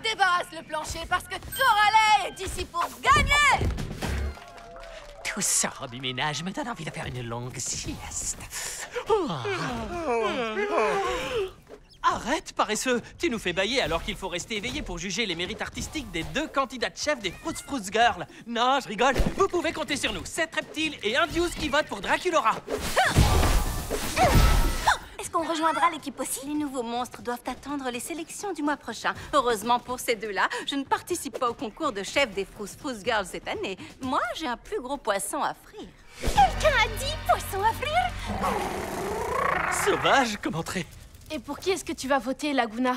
débarrasse le plancher parce que Toralei est ici pour gagner! Tout ça, hobby ménage, me donne envie de faire une longue sieste. Arrête, paresseux! Tu nous fais bâiller alors qu'il faut rester éveillé pour juger les mérites artistiques des 2 candidats de chef des Fruits Fruits Girls. Non, je rigole. Vous pouvez compter sur nous. 7 reptiles et un Deuce qui vote pour Draculora. Est-ce qu'on rejoindra l'équipe aussi? Les nouveaux monstres doivent attendre les sélections du mois prochain. Heureusement pour ces deux-là, je ne participe pas au concours de chef des Fruits Fruits Girls cette année. Moi, j'ai un plus gros poisson à frire. Quelqu'un a dit poisson à frire? Sauvage comme entrée. Et pour qui est-ce que tu vas voter, Laguna?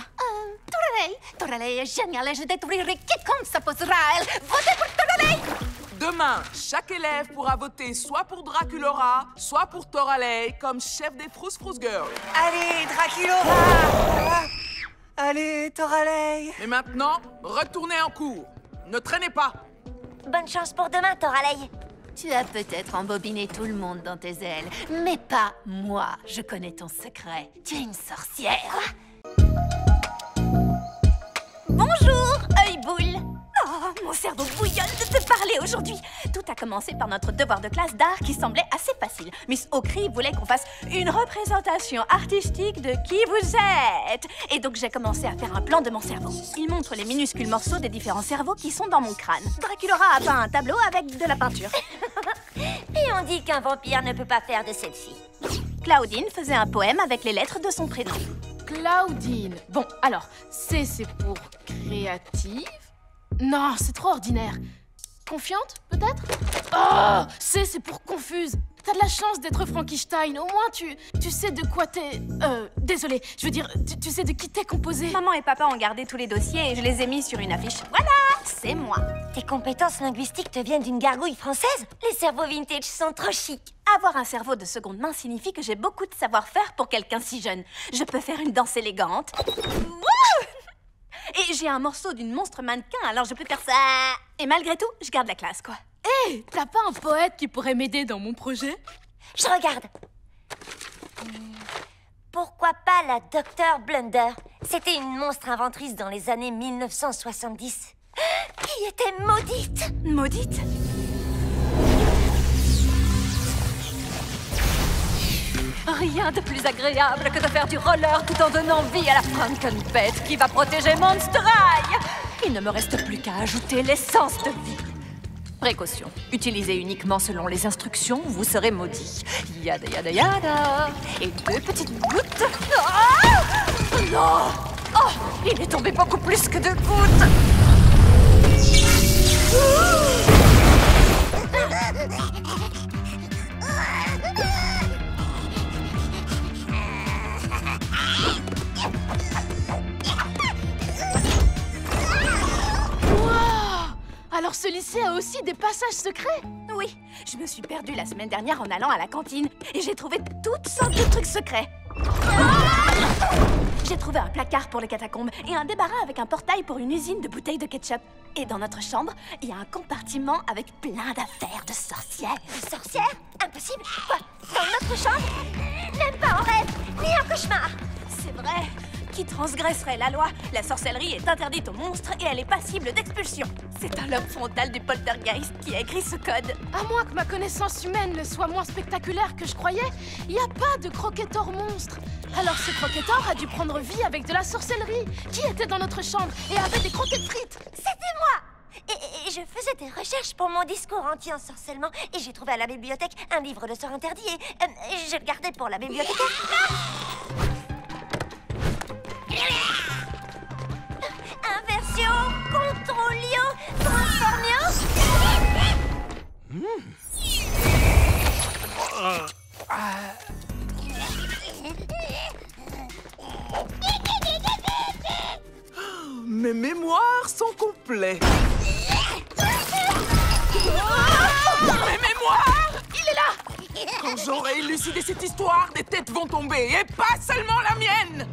Toralei. Toralei est génial et je détruirai quiconque s'opposera à elle. Votez pour Toralei! Demain, chaque élève pourra voter soit pour Draculora, soit pour Toralei comme chef des Fruits Fruits Girls. Allez, Draculora! Allez, Toralei! Mais maintenant, retournez en cours. Ne traînez pas. Bonne chance pour demain, Toralei. Tu as peut-être embobiné tout le monde dans tes ailes, mais pas moi. Je connais ton secret. Tu es une sorcière. Bonjour, œil-boule. Oh, mon cerveau bouillonne de te parler aujourd'hui. Tout a commencé par notre devoir de classe d'art qui semblait assez facile. Miss Okri voulait qu'on fasse une représentation artistique de qui vous êtes. Et donc j'ai commencé à faire un plan de mon cerveau. Il montre les minuscules morceaux des différents cerveaux qui sont dans mon crâne. Draculora a peint un tableau avec de la peinture. Et on dit qu'un vampire ne peut pas faire de selfie. Claudine faisait un poème avec les lettres de son prénom. Claudine. Bon, alors, C, c'est pour créative. Non, c'est trop ordinaire. Confiante, peut-être? Oh, C, c'est pour confuse. T'as de la chance d'être Frankenstein. Au moins, tu sais de quoi t'es... désolé, je veux dire, tu sais de qui t'es composé. Maman et papa ont gardé tous les dossiers et je les ai mis sur une affiche. Voilà, c'est moi. Tes compétences linguistiques te viennent d'une gargouille française? Les cerveaux vintage sont trop chics. Avoir un cerveau de seconde main signifie que j'ai beaucoup de savoir-faire pour quelqu'un si jeune. Je peux faire une danse élégante. Wouh! Et j'ai un morceau d'une monstre mannequin, alors je peux faire ça. Et malgré tout, je garde la classe, quoi. Hé, t'as pas un poète qui pourrait m'aider dans mon projet? Je regarde. Pourquoi pas la Dr Blunder? C'était une monstre inventrice dans les années 1970. Qui était maudite. Maudite? Rien de plus agréable que de faire du roller tout en donnant vie à la Frankenpet qui va protéger Monster High. Il ne me reste plus qu'à ajouter l'essence de vie. Précaution, utilisez uniquement selon les instructions, vous serez maudit. Yada yada yada. Et 2 petites gouttes. Ah! Non! Oh, il est tombé beaucoup plus que 2 gouttes. Alors ce lycée a aussi des passages secrets? Oui, je me suis perdue la semaine dernière en allant à la cantine et j'ai trouvé toutes sortes de trucs secrets. J'ai trouvé un placard pour les catacombes et un débarras avec un portail pour une usine de bouteilles de ketchup. Et dans notre chambre, il y a un compartiment avec plein d'affaires de sorcières. De sorcière? Impossible. Quoi? Dans notre chambre? Même pas en rêve, ni en cauchemar. C'est vrai. Qui transgresserait la loi? La sorcellerie est interdite aux monstres et elle est passible d'expulsion. C'est un lobe frontal du poltergeist qui a écrit ce code. À moins que ma connaissance humaine le soit moins spectaculaire que je croyais, il n'y a pas de croquetor monstre. Alors ce croquetor a dû prendre vie avec de la sorcellerie. Qui était dans notre chambre et avait des croquettes frites? C'était moi. Et je faisais des recherches pour mon discours anti-ensorcellement et j'ai trouvé à la bibliothèque un livre de sort interdit et je le gardais pour la bibliothécaire. Inversion, contrôlio, transformio. Mes mémoires sont complets. Mes mémoires! Il est là! Quand j'aurai élucidé cette histoire, des têtes vont tomber, et pas seulement la mienne!